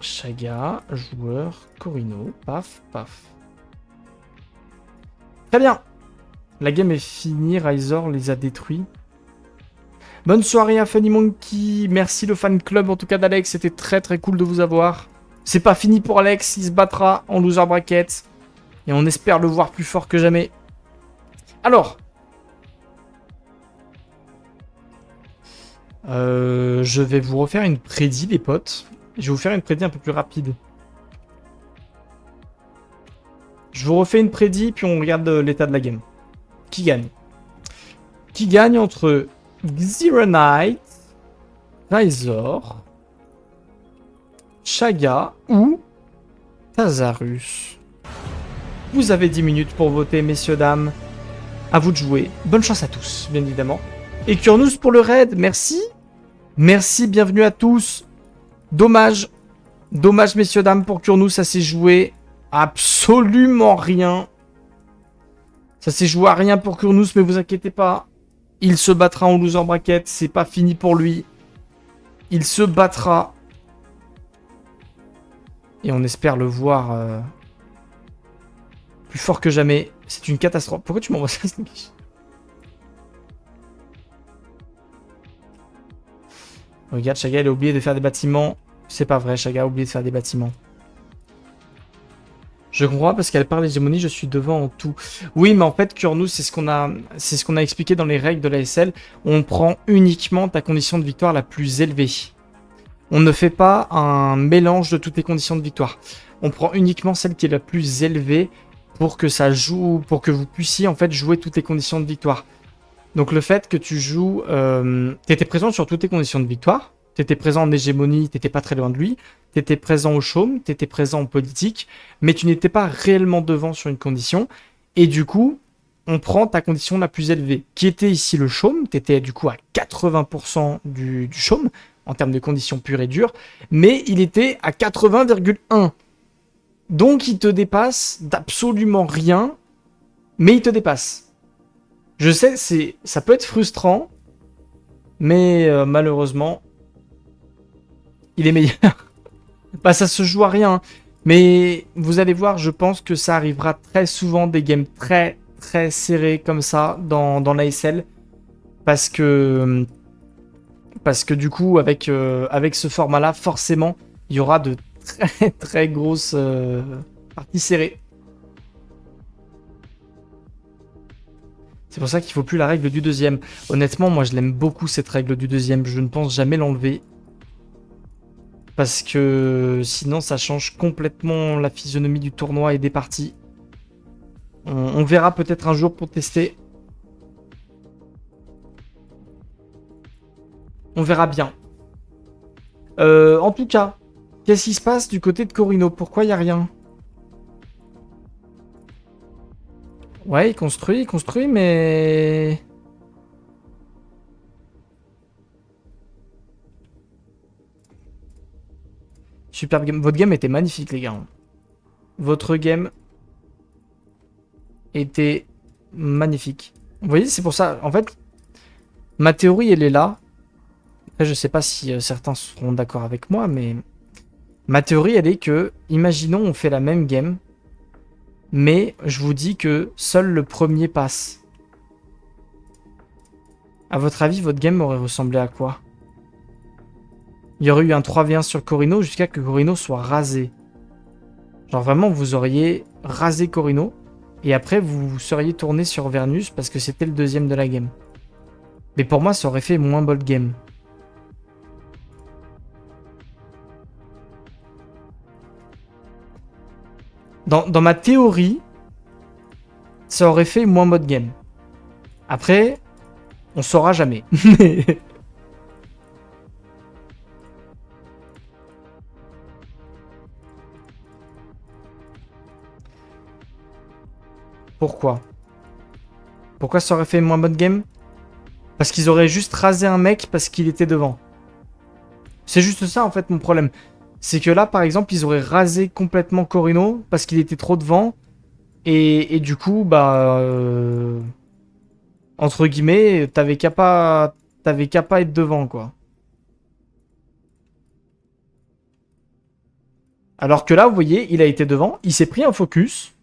Chaga, joueur, Corino, paf, paf. Très bien. La game est finie, Ryzor les a détruits. Bonne soirée à Funny Monkey. Merci le fan club en tout cas d'Alex. C'était très très cool de vous avoir. C'est pas fini pour Alex. Il se battra en loser bracket. Et on espère le voir plus fort que jamais. Alors. Je vais vous refaire une prédit les potes. Je vais vous faire une prédit un peu plus rapide. Je vous refais une prédit puis on regarde l'état de la game. Qui gagne? Qui gagne entre Xeronite, Ryzor, Chaga ou Tazarus? Vous avez 10 minutes pour voter, messieurs, dames. À vous de jouer. Bonne chance à tous, bien évidemment. Et Kurnous pour le raid, merci. Merci, bienvenue à tous. Dommage. Dommage, messieurs, dames, pour Kurnous, ça s'est joué absolument rien. Ça s'est joué à rien pour Kurnous, mais vous inquiétez pas. Il se battra en loser bracket, c'est pas fini pour lui. Il se battra. Et on espère le voir plus fort que jamais. C'est une catastrophe. Pourquoi tu m'envoies ça, Sneaky? Regarde, Chaga, il a oublié de faire des bâtiments. C'est pas vrai, Chaga a oublié de faire des bâtiments. Je crois parce qu'elle parle d'hégémonie, je suis devant en tout. Oui, mais en fait, Kurnous, c'est ce qu'on a expliqué dans les règles de la SL. On prend uniquement ta condition de victoire la plus élevée. On ne fait pas un mélange de toutes les conditions de victoire. On prend uniquement celle qui est la plus élevée pour que ça joue, pour que vous puissiez en fait jouer toutes les conditions de victoire. Donc le fait que tu joues, t'étais présent sur toutes les conditions de victoire. T'étais présent en hégémonie, t'étais pas très loin de lui. T'étais présent au chaume, t'étais présent en politique, mais tu n'étais pas réellement devant sur une condition. Et du coup, on prend ta condition la plus élevée, qui était ici le chaume. T'étais du coup à 80% du chaume, en termes de conditions pures et dures, mais il était à 80,1. Donc il te dépasse d'absolument rien, mais il te dépasse. Je sais, ça peut être frustrant, mais malheureusement, il est meilleur. Bah ça se joue à rien, hein. Mais vous allez voir, je pense que ça arrivera très souvent des games très très serrés comme ça dans l'ASL. Parce que du coup, avec ce format-là, forcément, il y aura de très très grosses parties serrées. C'est pour ça qu'il ne faut plus la règle du deuxième. Honnêtement, moi je l'aime beaucoup cette règle du deuxième. Je ne pense jamais l'enlever. Parce que sinon ça change complètement la physionomie du tournoi et des parties. On verra peut-être un jour pour tester. On verra bien. En tout cas, qu'est-ce qui se passe du côté de Corino? Pourquoi il n'y a rien? Ouais, il construit, mais... Superbe game. Votre game était magnifique, les gars. Votre game était magnifique. Vous voyez, c'est pour ça. En fait, ma théorie, elle est là. Après, je sais pas si certains seront d'accord avec moi, mais... Ma théorie, elle est que, imaginons, on fait la même game, mais je vous dis que seul le premier passe. À votre avis, votre game aurait ressemblé à quoi? Il y aurait eu un 3v1 sur Corino jusqu'à que Corino soit rasé. Genre vraiment, vous auriez rasé Corino, et après, vous seriez tourné sur Vernus parce que c'était le deuxième de la game. Mais pour moi, ça aurait fait moins bold game. Dans ma théorie, ça aurait fait moins mode game. Après, on saura jamais. Pourquoi? Pourquoi ça aurait fait moins mode game? Parce qu'ils auraient juste rasé un mec parce qu'il était devant. C'est juste ça en fait mon problème. C'est que là par exemple ils auraient rasé complètement Corino parce qu'il était trop devant. Et du coup bah... entre guillemets, t'avais qu'à pas être devant quoi. Alors que là, vous voyez, il a été devant, il s'est pris un focus.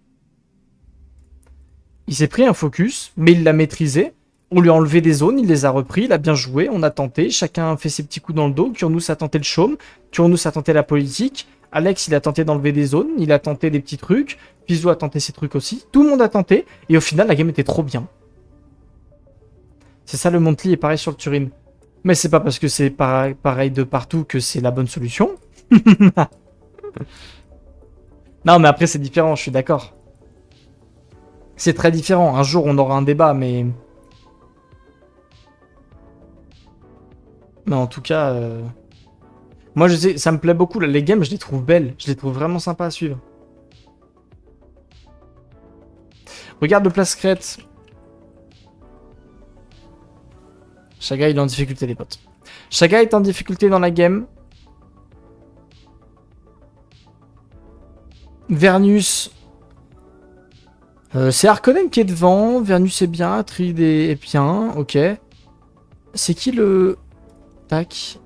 Il s'est pris un focus, mais il l'a maîtrisé. On lui a enlevé des zones, il les a repris, il a bien joué, on a tenté, chacun a fait ses petits coups dans le dos. Kurnous a tenté le chaume, Kurnous a tenté la politique, Alex il a tenté d'enlever des zones, il a tenté des petits trucs, Piso a tenté ses trucs aussi, tout le monde a tenté, et au final la game était trop bien. C'est ça le Monthly est pareil sur le Turin. Mais c'est pas parce que c'est pareil de partout que c'est la bonne solution. Non mais après c'est différent, je suis d'accord. C'est très différent, un jour on aura un débat mais... Mais en tout cas... Moi je sais, ça me plaît beaucoup, les games je les trouve belles, je les trouve vraiment sympas à suivre. Regarde le place secrète. Chaga il est en difficulté les potes. Chaga est en difficulté dans la game. Vernus. C'est Harkonnen qui est devant. Vernus est bien. Atride est bien. Ok. C'est qui le... Tac.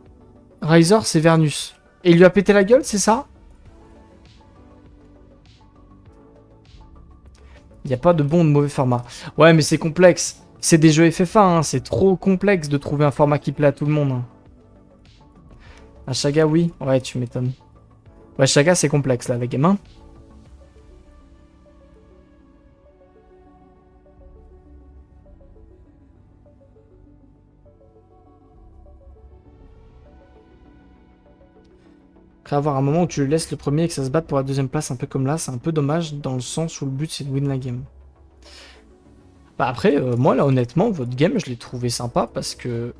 Razor c'est Vernus. Et il lui a pété la gueule, c'est ça? Il n'y a pas de bon ou de mauvais format. Ouais, mais c'est complexe. C'est des jeux FF1, hein. C'est trop complexe de trouver un format qui plaît à tout le monde. Hein. À Chaga, oui. Ouais, tu m'étonnes. Ouais, Chaga, c'est complexe, là, la game. Hein. Après avoir un moment où tu le laisses le premier et que ça se batte pour la deuxième place, un peu comme là, c'est un peu dommage, dans le sens où le but, c'est de win la game. Bah après, moi, là, honnêtement, votre game, je l'ai trouvé sympa parce que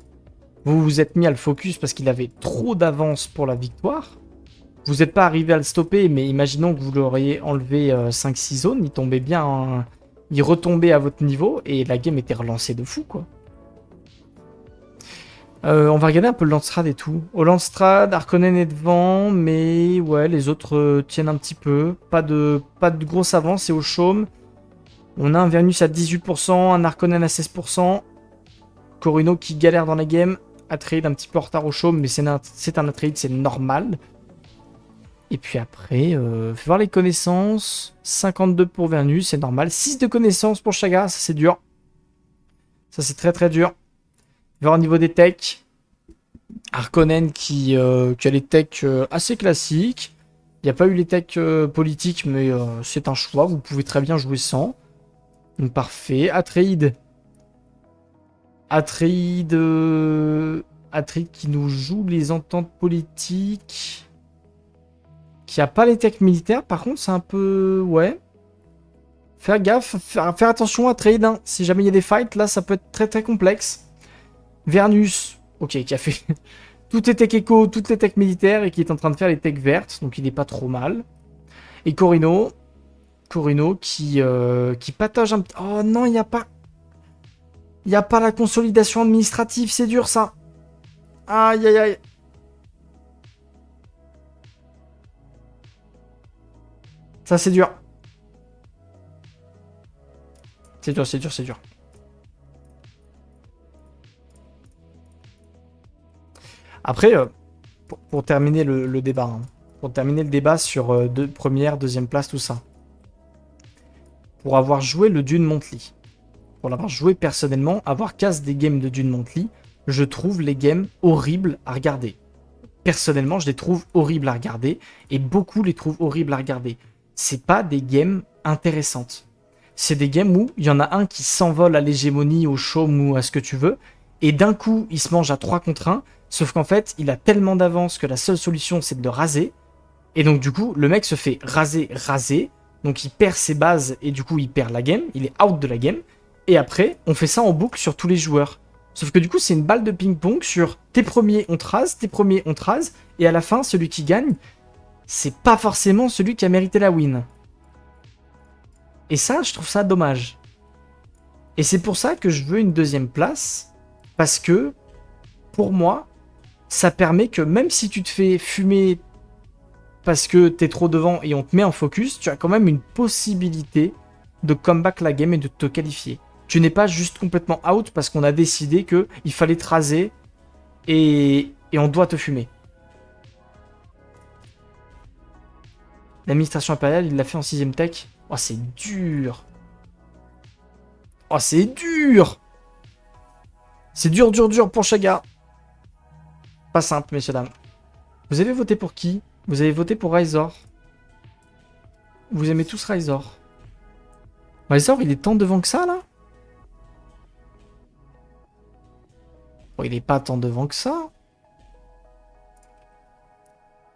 vous vous êtes mis à le focus parce qu'il avait trop d'avance pour la victoire. Vous n'êtes pas arrivé à le stopper, mais imaginons que vous l'auriez enlevé 5-6 zones, il tombait bien, il retombait à votre niveau et la game était relancée de fou, quoi. On va regarder un peu le Landstrad et tout. Au Landstrad, Harkonnen est devant, mais ouais, les autres tiennent un petit peu. Pas de grosse avance, et au chaume, on a un Vernus à 18%, un Harkonnen à 16%, Corino qui galère dans la game, Atreide un petit peu en retard au chaume, mais c'est un Atreide, c'est normal. Et puis après, fais voir les connaissances. 52 pour Vernus, c'est normal. 6 de connaissances pour Chaga, ça c'est dur. Ça c'est très très dur. Fais voir au niveau des techs. Harkonnen qui a les techs assez classiques. Il n'y a pas eu les techs politiques, mais c'est un choix. Vous pouvez très bien jouer sans. Donc parfait. Atreide. Atreide qui nous joue les ententes politiques. Qui a pas les techs militaires, par contre, c'est un peu... Ouais. Faire gaffe, faire attention à trade. Hein. Si jamais il y a des fights, là, ça peut être très très complexe. Vernus, ok, qui a fait toutes les techs éco, toutes les techs militaires et qui est en train de faire les techs vertes, donc il est pas trop mal. Et Corino qui patauge un petit... Oh non, il n'y a pas... Il n'y a pas la consolidation administrative, c'est dur ça. Aïe aïe aïe. Ça, c'est dur. C'est dur, c'est dur, c'est dur. Après, pour terminer le débat, hein, pour terminer le débat sur première, deuxième place, tout ça. Pour avoir joué le Dune Monthly, pour l'avoir joué personnellement, avoir casse des games de Dune Monthly, je trouve les games horribles à regarder. Personnellement, je les trouve horribles à regarder, et beaucoup les trouvent horribles à regarder. C'est pas des games intéressantes. C'est des games où il y en a un qui s'envole à l'hégémonie, au chaume ou à ce que tu veux, et d'un coup, il se mange à 3 contre 1, sauf qu'en fait, il a tellement d'avance que la seule solution, c'est de le raser, et donc du coup, le mec se fait raser, donc il perd ses bases, et du coup, il perd la game, il est out de la game, et après, on fait ça en boucle sur tous les joueurs. Sauf que du coup, c'est une balle de ping-pong sur tes premiers, on te rase, tes premiers, on te rase, et à la fin, celui qui gagne, c'est pas forcément celui qui a mérité la win. Et ça, je trouve ça dommage. Et c'est pour ça que je veux une deuxième place, parce que, pour moi, ça permet que même si tu te fais fumer parce que t'es trop devant et on te met en focus, tu as quand même une possibilité de comeback la game et de te qualifier. Tu n'es pas juste complètement out parce qu'on a décidé qu'il fallait te raser et on doit te fumer. L'administration impériale, il l'a fait en 6ème tech. Oh, c'est dur. Oh, c'est dur. C'est dur, dur, dur pour Chaga. Pas simple, messieurs, dames. Vous avez voté pour qui? Vous avez voté pour Razor. Vous aimez tous Razor. Razor, il est tant devant que ça, là? Bon, il est pas tant devant que ça.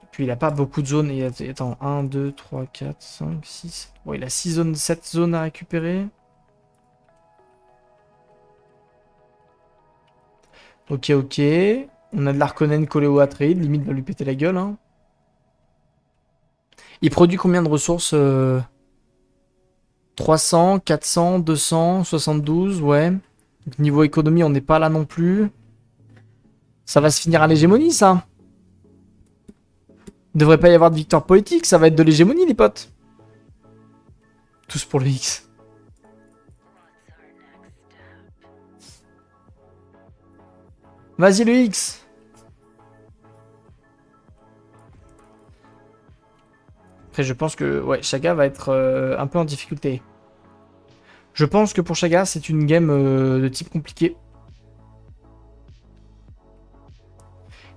Et puis, il a pas beaucoup de zones. Attends, 1, 2, 3, 4, 5, 6. Bon, il a 6 zones, 7 zones à récupérer. Ok, ok. On a de l'Arconen collé au Atreid. Limite, va lui péter la gueule, hein. Il produit combien de ressources 300, 400, 200, 72, ouais. Donc, niveau économie, on n'est pas là non plus. Ça va se finir à l'hégémonie, ça. Il devrait pas y avoir de victoire politique, ça va être de l'hégémonie, les potes. Tous pour le X. Vas-y, le X. Après, je pense que ouais, Chaga va être un peu en difficulté. Je pense que pour Chaga, c'est une game de type compliqué.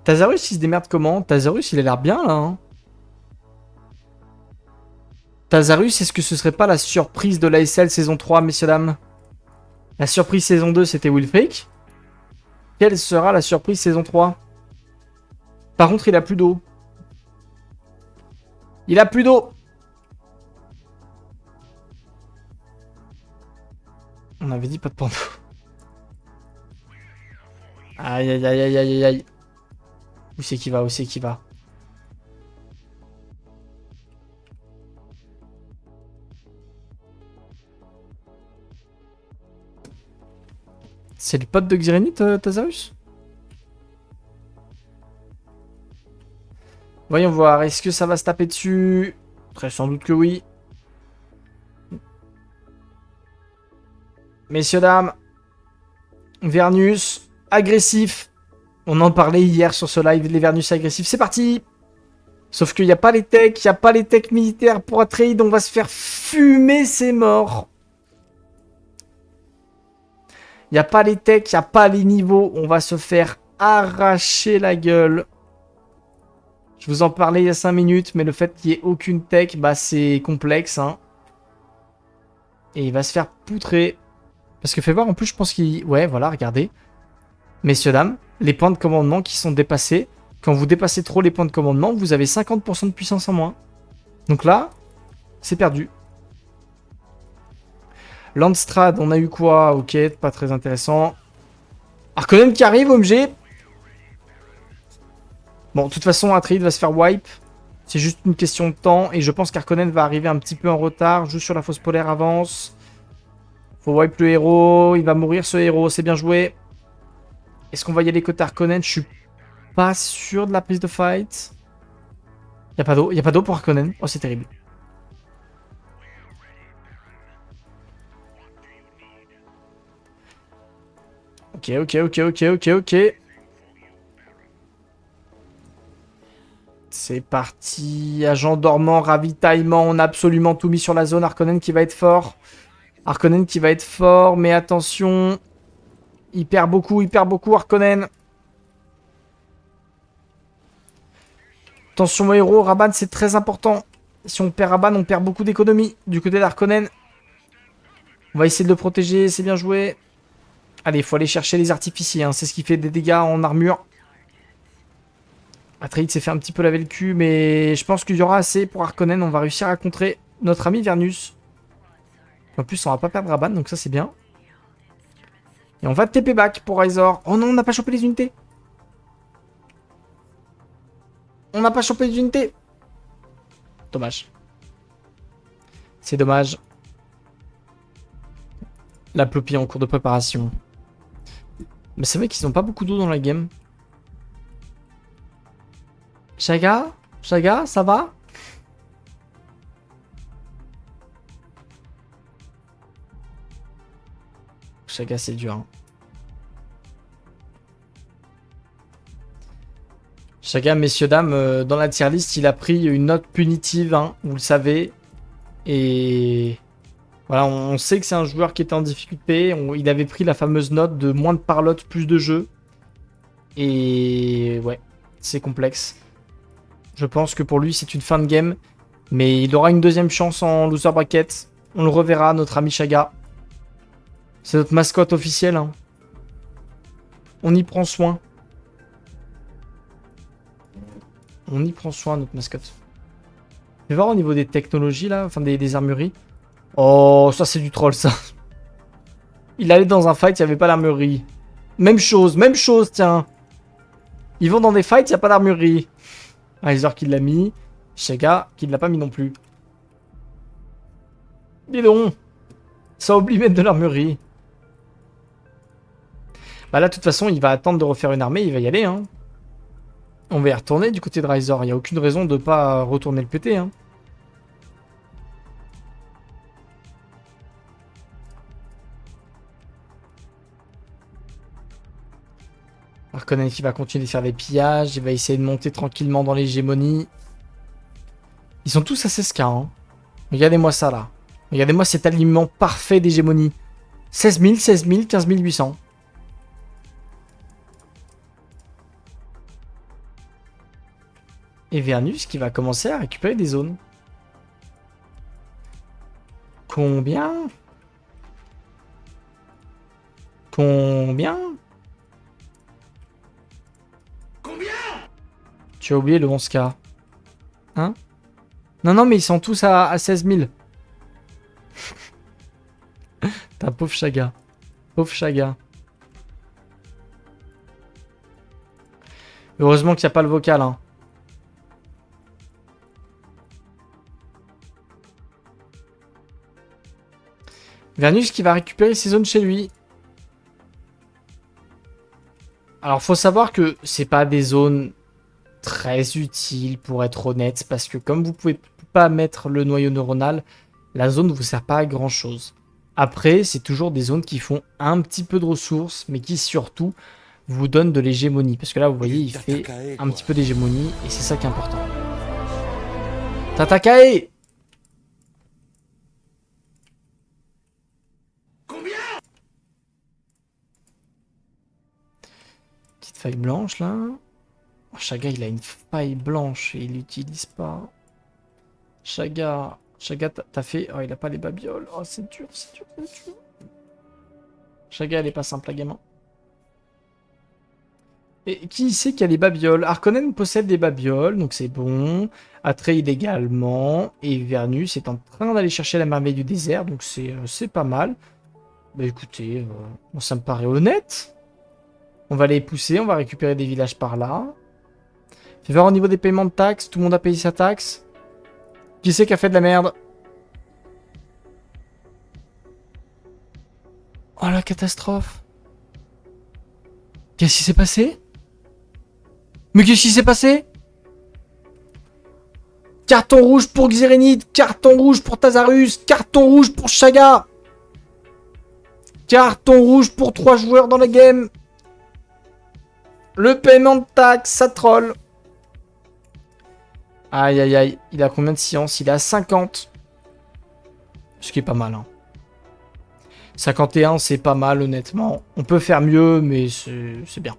Tazarus, il se démerde comment? Tazarus, il a l'air bien, là. Hein. Tazarus, est-ce que ce serait pas la surprise de l'ASL saison 3, messieurs, dames? La surprise saison 2, c'était Wilfreak. Quelle sera la surprise saison 3? Par contre, il a plus d'eau. Il a plus d'eau. On avait dit pas de pando. Aïe, aïe, aïe, aïe, aïe, aïe. Où c'est qu'il va? Où c'est qu'il va? C'est le pote de Xyrénite, Tazarus? Voyons voir, est-ce que ça va se taper dessus? Très sans doute que oui. Messieurs, dames. Vernus, agressif. On en parlait hier sur ce live, les Vernus agressifs. C'est parti! Sauf qu'il n'y a pas les techs, il n'y a pas les techs militaires pour Atreid. On va se faire fumer, c'est mort. Il n'y a pas les techs, il n'y a pas les niveaux. On va se faire arracher la gueule. Je vous en parlais il y a 5 minutes, mais le fait qu'il n'y ait aucune tech, bah c'est complexe. Hein. Et il va se faire poutrer. Parce que fais voir, en plus, je pense qu'il... Ouais, voilà, regardez. Messieurs, dames, les points de commandement qui sont dépassés. Quand vous dépassez trop les points de commandement, vous avez 50% de puissance en moins. Donc là, c'est perdu. Landstrad, on a eu quoi? Ok, pas très intéressant. Harkonnen qui arrive, OMG. Bon, de toute façon, Atreid va se faire wipe. C'est juste une question de temps. Et je pense qu'Harkonnen va arriver un petit peu en retard. Juste sur la fosse polaire avance. Faut wipe le héros. Il va mourir ce héros. C'est bien joué. Est-ce qu'on va y aller côté Harkonnen? Je suis pas sûr de la prise de fight. Y a pas d'eau. Y a pas d'eau pour Harkonnen. Oh, c'est terrible. Ok, ok, ok, ok, ok, ok. C'est parti. Agent dormant, ravitaillement. On a absolument tout mis sur la zone. Harkonnen qui va être fort. Harkonnen qui va être fort. Mais attention. Il perd beaucoup, Harkonnen. Attention au héros. Raban, c'est très important. Si on perd Raban, on perd beaucoup d'économie. Du côté d'Harkonnen. On va essayer de le protéger. C'est bien joué. Allez, il faut aller chercher les artificiers. Hein. C'est ce qui fait des dégâts en armure. Atreid s'est fait un petit peu laver le cul, mais je pense qu'il y aura assez pour Harkonnen. On va réussir à contrer notre ami Vernus. En plus, on va pas perdre Raban, donc ça c'est bien. Et on va TP back pour Razor. Oh non, on n'a pas chopé les unités. On n'a pas chopé les unités. Dommage. C'est dommage. La Ploppy en cours de préparation. Mais c'est vrai qu'ils n'ont pas beaucoup d'eau dans la game. Chaga? Chaga, ça va? Chaga, c'est dur. Hein. Chacun, messieurs, dames, dans la tier list, il a pris une note punitive, hein, vous le savez. Et voilà, on sait que c'est un joueur qui était en difficulté. Il avait pris la fameuse note de moins de parlotte, plus de jeu. Et ouais, c'est complexe. Je pense que pour lui, c'est une fin de game. Mais il aura une deuxième chance en loser bracket. On le reverra, notre ami Chaga. C'est notre mascotte officielle, hein. On y prend soin. On y prend soin, notre mascotte. Je vais voir au niveau des technologies, là. Enfin, des armureries. Oh, ça, c'est du troll, ça. Il allait dans un fight, il n'y avait pas d'armurerie. Même chose, tiens. Ils vont dans des fights, il n'y a pas d'armurerie. Riser qui l'a mis. Chaga qui ne l'a pas mis non plus. Dis donc. Ça oublie de mettre de l'armurerie. Bah là, de toute façon, il va attendre de refaire une armée, il va y aller, hein. On va y retourner du côté de Riser. Il n'y a aucune raison de pas retourner le PT, hein. Arconen qui va continuer de faire des pillages. Il va essayer de monter tranquillement dans l'hégémonie. Ils sont tous à 16k, hein. Regardez-moi ça, là. Regardez-moi cet alignement parfait d'hégémonie. 16 000, 16 000, 15 800. Et Vernus qui va commencer à récupérer des zones. Combien? Combien? Tu as oublié le 11k. Hein? Non, mais ils sont tous à 16 000. T'as pauvre Chaga. Pauvre Chaga. Heureusement qu'il n'y a pas le vocal, hein. Vernus qui va récupérer ses zones chez lui. Alors, faut savoir que c'est pas des zones très utiles, pour être honnête, parce que comme vous pouvez pas mettre le noyau neuronal, la zone ne vous sert pas à grand chose. Après, c'est toujours des zones qui font un petit peu de ressources, mais qui surtout vous donnent de l'hégémonie. Parce que là, vous voyez, il fait un petit peu d'hégémonie, et c'est ça qui est important. Tatakae! Petite faille blanche, là. Oh, Chaga, il a une faille blanche et il l'utilise pas. Chaga, t'as fait... Oh, il a pas les babioles. Oh, c'est dur, c'est dur, c'est dur. Chaga, elle est pas simple, la gamin. Et qui sait qu'il y a des babioles? Harkonnen possède des babioles, donc c'est bon. Atreide également. Et Vernus est en train d'aller chercher la merveille du désert, donc c'est pas mal. Bah écoutez, bon, ça me paraît honnête. On va les pousser, on va récupérer des villages par là. Fais voir au niveau des paiements de taxes, tout le monde a payé sa taxe. Qui c'est qui a fait de la merde? Oh la catastrophe. Qu'est-ce qui s'est passé? Mais qu'est-ce qui s'est passé? Carton rouge pour Xirenid, carton rouge pour Tazarus, carton rouge pour Chaga. Carton rouge pour 3 joueurs dans la game. Le paiement de taxes, ça troll. Aïe aïe aïe, il a combien de science? Il est à 50. Ce qui est pas mal, hein. 51, c'est pas mal, honnêtement. On peut faire mieux, mais c'est bien.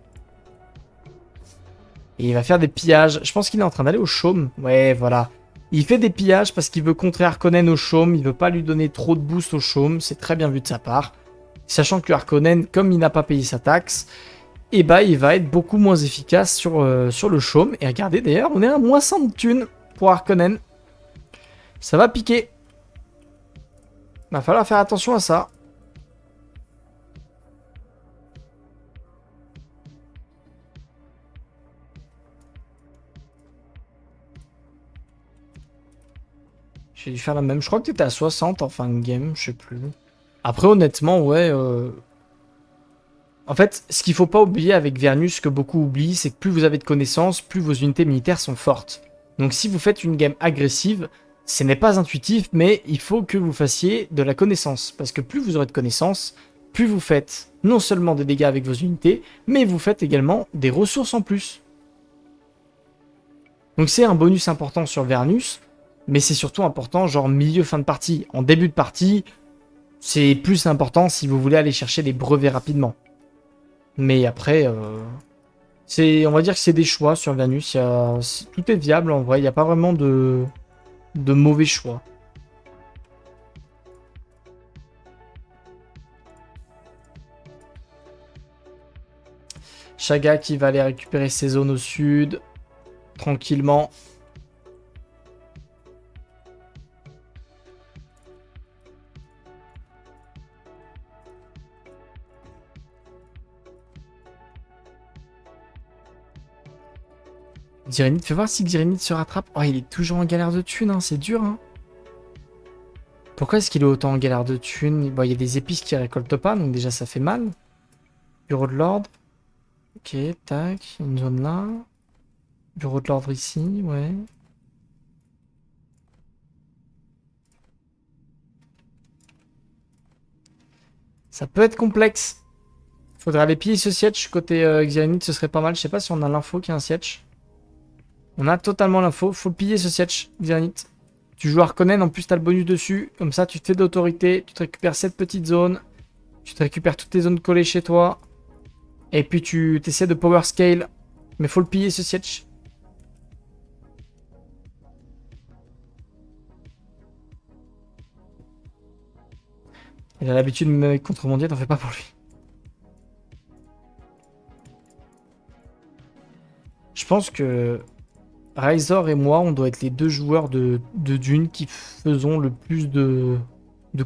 Et il va faire des pillages. Je pense qu'il est en train d'aller au chaume. Ouais, voilà. Il fait des pillages parce qu'il veut contrer Harkonnen au chaume. Il veut pas lui donner trop de boost au chaume. C'est très bien vu de sa part. Sachant que Harkonnen, comme il n'a pas payé sa taxe, et bah il va être beaucoup moins efficace sur le chaume. Et regardez d'ailleurs, on est à moins 100 de thunes pour Harkonnen. Ça va piquer. Va falloir faire attention à ça. J'ai dû faire la même. Je crois que t'étais à 60 en fin de game, je sais plus. Après, honnêtement, ouais. En fait, ce qu'il faut pas oublier avec Vernus, que beaucoup oublient, c'est que plus vous avez de connaissances, plus vos unités militaires sont fortes. Donc si vous faites une game agressive, ce n'est pas intuitif, mais il faut que vous fassiez de la connaissance. Parce que plus vous aurez de connaissances, plus vous faites non seulement des dégâts avec vos unités, mais vous faites également des ressources en plus. Donc c'est un bonus important sur Vernus, mais c'est surtout important genre milieu-fin de partie. En début de partie, c'est plus important si vous voulez aller chercher les brevets rapidement. Mais après, on va dire que c'est des choix sur Vernus. Tout est viable en vrai, il n'y a pas vraiment de mauvais choix. Chaga qui va aller récupérer ses zones au sud, tranquillement. Xirinith, fais voir si Xirinith se rattrape. Oh, il est toujours en galère de thunes, hein, c'est dur. Hein. Pourquoi est-ce qu'il est autant en galère de thunes? Bon, il y a des épices qui récoltent pas, donc déjà ça fait mal. Bureau de l'ordre. Ok, tac, une zone là. Bureau de l'ordre ici, ouais. Ça peut être complexe. Faudra aller piller ce siège côté Xirinith, ce serait pas mal. Je sais pas si on a l'info qu'il y a un siège. On a totalement l'info. Faut piller ce siège, Xirinith. Tu joues Harkonnen, en plus t'as le bonus dessus. Comme ça, tu te fais d'autorité. Tu te récupères cette petite zone. Tu te récupères toutes tes zones collées chez toi. Et puis tu essaies de power scale. Mais faut le piller ce siège. Il a l'habitude de me mettre contrebandier, t'en fais pas pour lui. Je pense que Razor et moi, on doit être les deux joueurs de Dune qui faisons le plus de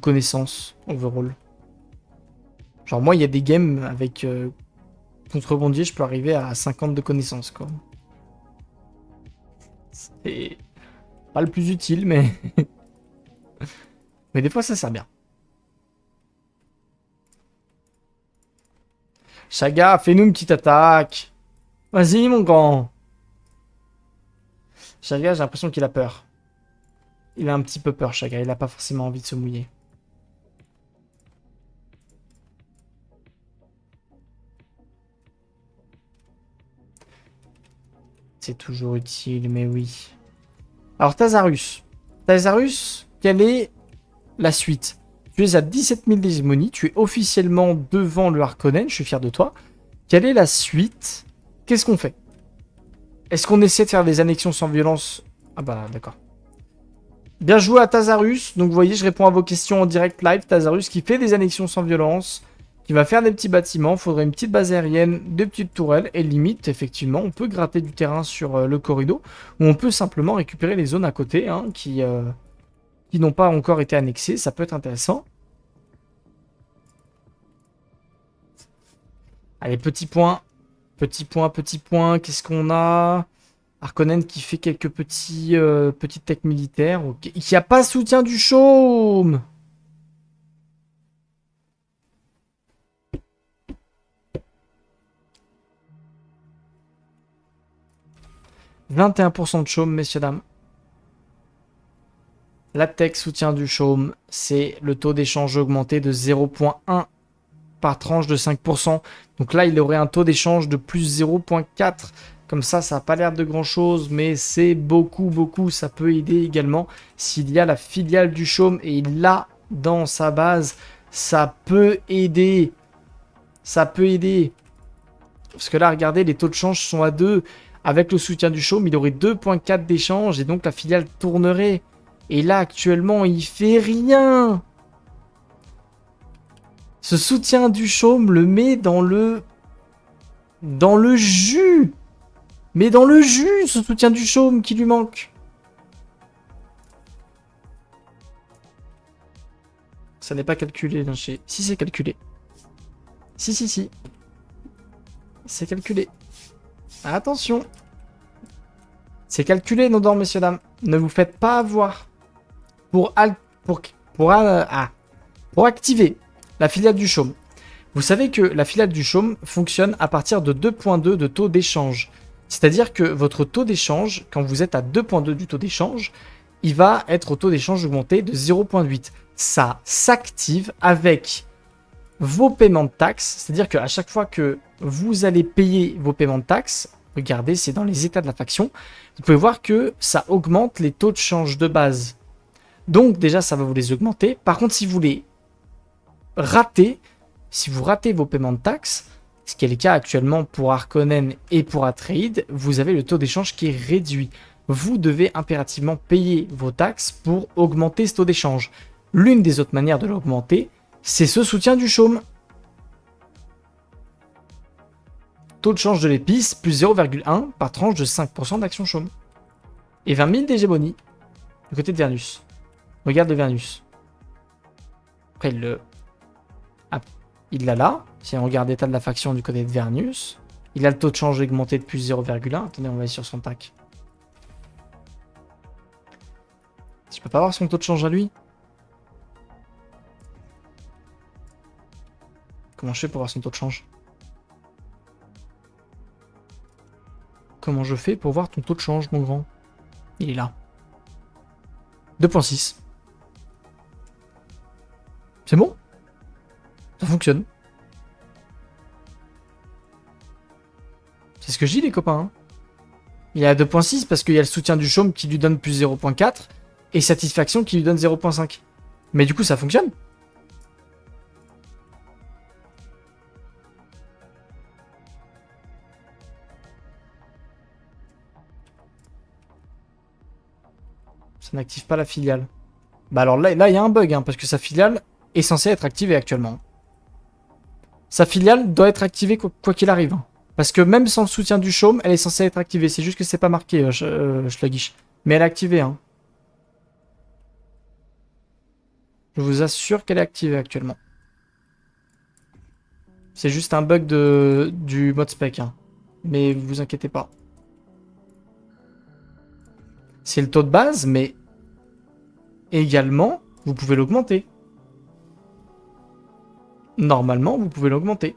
connaissances overall. Genre moi, il y a des games avec contrebandier, je peux arriver à 50 de connaissances, quoi. C'est pas le plus utile, mais... mais des fois, ça sert bien. Chaga, fais-nous une petite attaque. Vas-y, mon grand. Chaga, j'ai l'impression qu'il a peur. Il a un petit peu peur, Chaga. Il a pas forcément envie de se mouiller. C'est toujours utile, mais oui. Alors, Tazarus. Tazarus, quelle est la suite? Tu es à 17 000 d'hégémonie. Tu es officiellement devant le Harkonnen. Je suis fier de toi. Quelle est la suite? Qu'est-ce qu'on fait? Est-ce qu'on essaie de faire des annexions sans violence? Ah bah, d'accord. Bien joué à Tazarus. Donc, vous voyez, je réponds à vos questions en direct live. Tazarus qui fait des annexions sans violence, qui va faire des petits bâtiments. Il faudrait une petite base aérienne, deux petites tourelles. Et limite, effectivement, on peut gratter du terrain sur le corridor. Ou on peut simplement récupérer les zones à côté hein, qui n'ont pas encore été annexées. Ça peut être intéressant. Allez, petit point. Petit point, petit point. Qu'est-ce qu'on a? Harkonnen qui fait quelques petites techs militaires. Okay. Il n'y a pas soutien du chaume. « 21% de chaume, messieurs, dames. La tech soutien du chaume, c'est le taux d'échange augmenté de 0,1 par tranche de 5%. Donc là, il aurait un taux d'échange de plus 0,4. Comme ça n'a pas l'air de grand-chose, mais c'est beaucoup, beaucoup. Ça peut aider également s'il y a la filiale du chaume et il l'a dans sa base. Ça peut aider. Ça peut aider. Parce que là, regardez, les taux de change sont à 2. Avec le soutien du chaume, il aurait 2,4 d'échange et donc la filiale tournerait. Et là, actuellement, il fait rien. Ce soutien du chaume le met dans le jus. Mais dans le jus, ce soutien du chaume qui lui manque. Ça n'est pas calculé, Lynché. Si, c'est calculé. Si. C'est calculé. Attention. C'est calculé, nos dents, messieurs, dames. Ne vous faites pas avoir. Pour activer la filiale du chaume. Vous savez que la filiale du chaume fonctionne à partir de 2,2 de taux d'échange. C'est-à-dire que votre taux d'échange, quand vous êtes à 2,2 du taux d'échange, il va être au taux d'échange augmenté de 0,8. Ça s'active avec vos paiements de taxes. C'est-à-dire qu'à chaque fois que vous allez payer vos paiements de taxes, regardez, c'est dans les états de la faction. Vous pouvez voir que ça augmente les taux de change de base. Donc déjà, ça va vous les augmenter. Par contre, si vous les ratez, si vous ratez vos paiements de taxes, ce qui est le cas actuellement pour Harkonnen et pour Atreides, vous avez le taux d'échange qui est réduit. Vous devez impérativement payer vos taxes pour augmenter ce taux d'échange. L'une des autres manières de l'augmenter, c'est ce soutien du chaume. Taux de change de l'épice, plus 0,1 par tranche de 5% d'action chaume. Et 20 000 d'hégémonie, du côté de Vernus. Regarde le Vernus. Après, il l'a là. Si on regarde l'état de la faction du côté de Vernus, il a le taux de change augmenté de plus 0,1. Attendez, on va aller sur son tac. Je peux pas avoir son taux de change à lui? Comment je fais pour voir son taux de change? Comment je fais pour voir ton taux de change, mon grand? Il est là. 2,6. C'est bon? Ça fonctionne. C'est ce que je dis, les copains. Hein. Il est à 2,6 parce qu'il y a le soutien du chaume qui lui donne plus 0,4 et satisfaction qui lui donne 0,5. Mais du coup, ça fonctionne. Ça n'active pas la filiale. Bah alors là, il y a un bug, hein, parce que sa filiale est censée être activée actuellement. Sa filiale doit être activée quoi qu'il arrive. Hein. Parce que même sans le soutien du chaume, elle est censée être activée. C'est juste que c'est pas marqué, Schlagish. Mais elle est activée. Hein. Je vous assure qu'elle est activée actuellement. C'est juste un bug du mode spec. Hein. Mais vous inquiétez pas. C'est le taux de base, mais également, vous pouvez l'augmenter. Normalement, vous pouvez l'augmenter.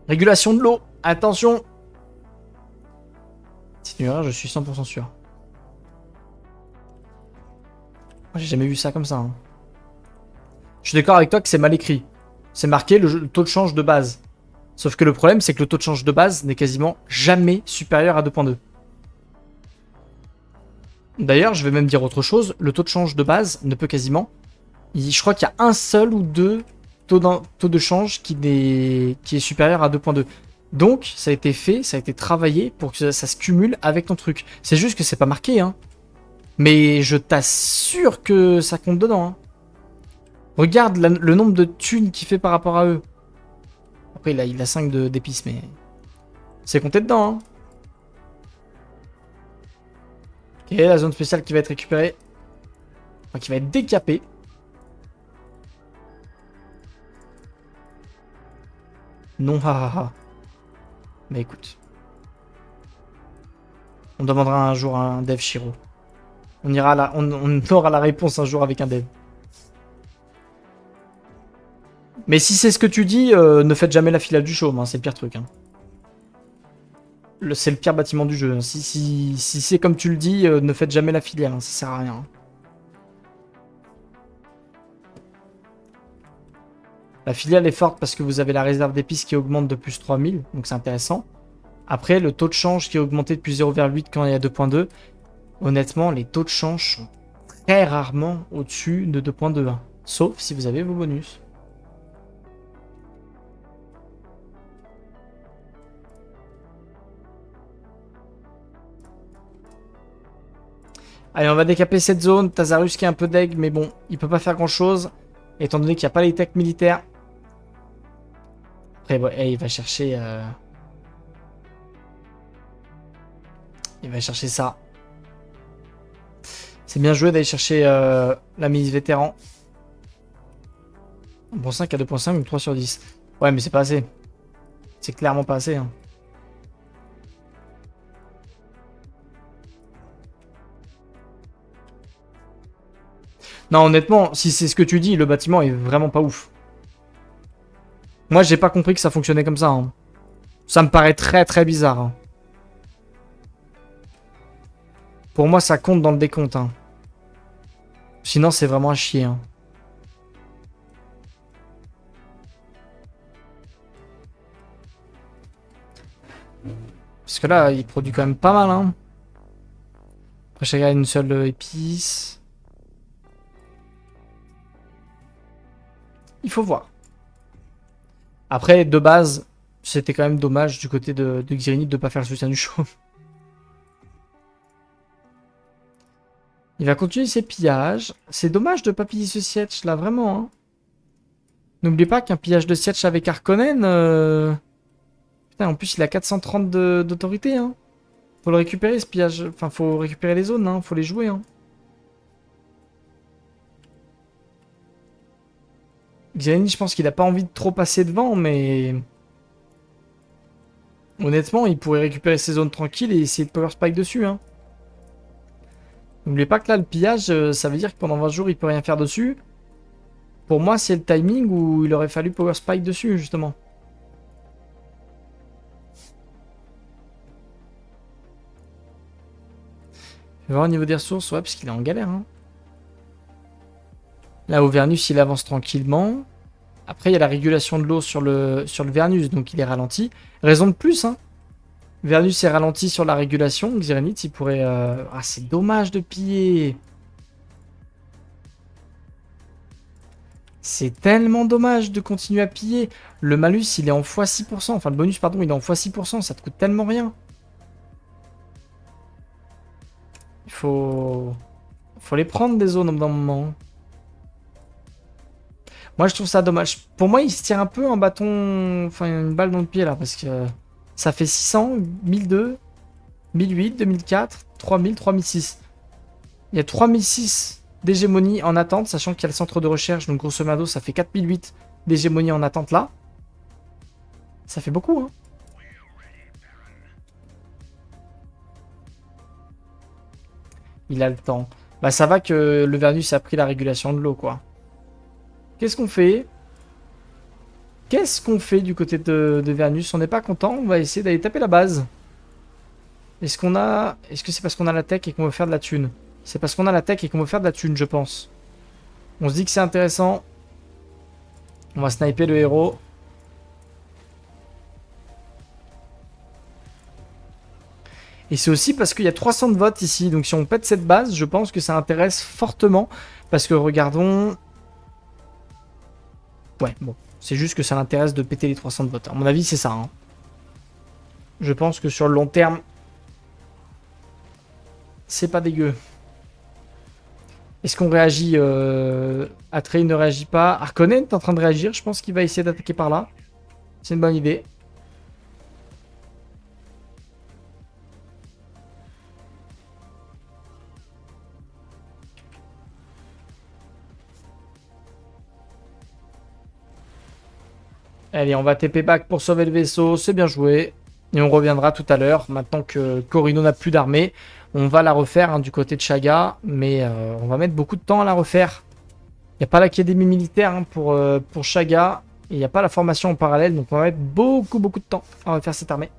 Régulation de l'eau. Attention. C'est une erreur, je suis 100% sûr. Moi, j'ai jamais vu ça comme ça. Hein. Je suis d'accord avec toi que c'est mal écrit. C'est marqué le taux de change de base. Sauf que le problème, c'est que le taux de change de base n'est quasiment jamais supérieur à 2,2. D'ailleurs, je vais même dire autre chose. Le taux de change de base ne peut quasiment... Je crois qu'il y a un seul ou deux taux de change qui est supérieur à 2,2. Donc, ça a été fait, ça a été travaillé pour que ça se cumule avec ton truc. C'est juste que c'est pas marqué, hein. Mais je t'assure que ça compte dedans, hein. Regarde le nombre de thunes qu'il fait par rapport à eux. Après, il a 5 d'épices, mais... C'est compté dedans, hein. Ok, la zone spéciale qui va être récupérée. Enfin, qui va être décapée. Non, hahaha. Mais écoute. On demandera un jour un dev Shiro. On aura la réponse un jour avec un dev. Mais si c'est ce que tu dis, ne faites jamais la filiale du chaume, hein, c'est le pire truc. Hein. C'est le pire bâtiment du jeu. Hein. Si c'est comme tu le dis, ne faites jamais la filiale, hein, ça sert à rien. Hein. La filiale est forte parce que vous avez la réserve d'épices qui augmente de plus 3000, donc c'est intéressant. Après, le taux de change qui est augmenté de plus 0,8 quand il y a 2,2. Honnêtement, les taux de change sont très rarement au-dessus de 2,2. Hein. Sauf si vous avez vos bonus. Allez, on va décaper cette zone. Tazarus qui est un peu deg, mais bon, il peut pas faire grand-chose. Étant donné qu'il n'y a pas les techs militaires. Après, bon, il va chercher... Il va chercher ça. C'est bien joué d'aller chercher la milice vétéran. Bon 5 à 2.5 ou 3 sur 10. Ouais, mais c'est pas assez. C'est clairement pas assez. Hein. Non, honnêtement, si c'est ce que tu dis, le bâtiment est vraiment pas ouf. Moi, j'ai pas compris que ça fonctionnait comme ça. Hein. Ça me paraît très très bizarre. Hein. Pour moi, ça compte dans le décompte. Hein. Sinon, c'est vraiment à chier. Hein. Parce que là, il produit quand même pas mal. Hein. Après, chacun a une seule épice. Il faut voir. Après, de base, c'était quand même dommage du côté de Xirinith de ne pas faire le soutien du show. Il va continuer ses pillages. C'est dommage de ne pas piller ce siège là, vraiment. Hein. N'oubliez pas qu'un pillage de siège avec Harkonnen... Putain, en plus, il a 430 d'autorité. Hein. Faut le récupérer, ce pillage. Enfin, faut récupérer les zones, hein. Faut les jouer. Hein. Xirinith, je pense qu'il a pas envie de trop passer devant, mais... Honnêtement, il pourrait récupérer ses zones tranquilles et essayer de power spike dessus. Hein. N'oubliez pas que là, le pillage, ça veut dire que pendant 20 jours, il peut rien faire dessus. Pour moi, c'est le timing où il aurait fallu power spike dessus, justement. Je vais voir au niveau des ressources, ouais, parce qu'il est en galère. Hein. Là, Auvernus, il avance tranquillement. Après, il y a la régulation de l'eau sur le Vernus, donc il est ralenti. Raison de plus, hein. Vernus est ralenti sur la régulation. Xirinith, il pourrait... Ah, c'est dommage de piller. C'est tellement dommage de continuer à piller. Le malus, il est en x6%. Enfin, le bonus, pardon, il est en x6%. Ça te coûte tellement rien. Il faut les prendre des zones au bout d'un moment. Moi, je trouve ça dommage. Pour moi, il se tire un peu un bâton... Enfin, une balle dans le pied, là. Parce que ça fait 600, 1002, 1008, 2004, 3000, 3006. Il y a 3006 d'hégémonie en attente, sachant qu'il y a le centre de recherche. Donc, grosso modo, ça fait 4008 d'hégémonie en attente, là. Ça fait beaucoup, hein. Il a le temps. Bah, ça va que le Vernus a pris la régulation de l'eau, quoi. Qu'est-ce qu'on fait? Qu'est-ce qu'on fait du côté de Vernus? On n'est pas content, on va essayer d'aller taper la base. Est-ce que c'est parce qu'on a la tech et qu'on veut faire de la thune? C'est parce qu'on a la tech et qu'on veut faire de la thune, je pense. On se dit que c'est intéressant. On va sniper le héros. Et c'est aussi parce qu'il y a 300 de votes ici. Donc si on pète cette base, je pense que ça intéresse fortement. Parce que regardons... Ouais, bon. C'est juste que ça l'intéresse de péter les 300 de votes. À mon avis, c'est ça. Hein. Je pense que sur le long terme, c'est pas dégueu. Est-ce qu'on réagit Atreyu ne réagit pas. Harkonnen est en train de réagir. Je pense qu'il va essayer d'attaquer par là. C'est une bonne idée. Allez, on va TP back pour sauver le vaisseau. C'est bien joué. Et on reviendra tout à l'heure. Maintenant que Corino n'a plus d'armée, on va la refaire hein, du côté de Chaga. Mais on va mettre beaucoup de temps à la refaire. Il n'y a pas l'académie militaire hein, pour Chaga. Et il n'y a pas la formation en parallèle. Donc on va mettre beaucoup de temps à refaire cette armée.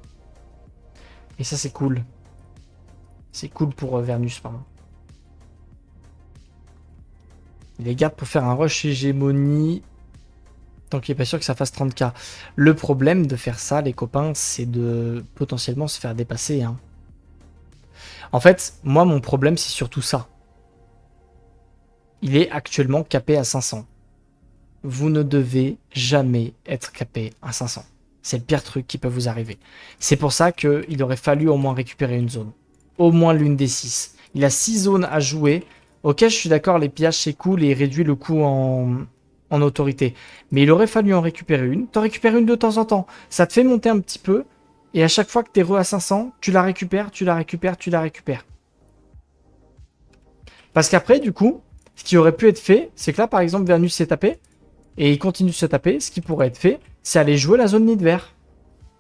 Et ça, c'est cool. C'est cool pour Vernus, pardon. Il les garde pour faire un rush hégémonie. Tant qu'il n'est pas sûr que ça fasse 30k. Le problème de faire ça, les copains, c'est de potentiellement se faire dépasser. Hein. En fait, moi, mon problème, c'est surtout ça. Il est actuellement capé à 500. Vous ne devez jamais être capé à 500. C'est le pire truc qui peut vous arriver. C'est pour ça qu'il aurait fallu au moins récupérer une zone. Au moins l'une des 6. Il a 6 zones à jouer. Ok, je suis d'accord, les pillages, c'est cool et il réduit le coût en autorité. Mais il aurait fallu en récupérer une. T'en récupères une de temps en temps. Ça te fait monter un petit peu. Et à chaque fois que t'es re à 500, tu la récupères, tu la récupères, tu la récupères. Parce qu'après, du coup, ce qui aurait pu être fait, c'est que là, par exemple, Vernus s'est tapé. Et il continue de se taper. Ce qui pourrait être fait, c'est aller jouer la zone nid vert.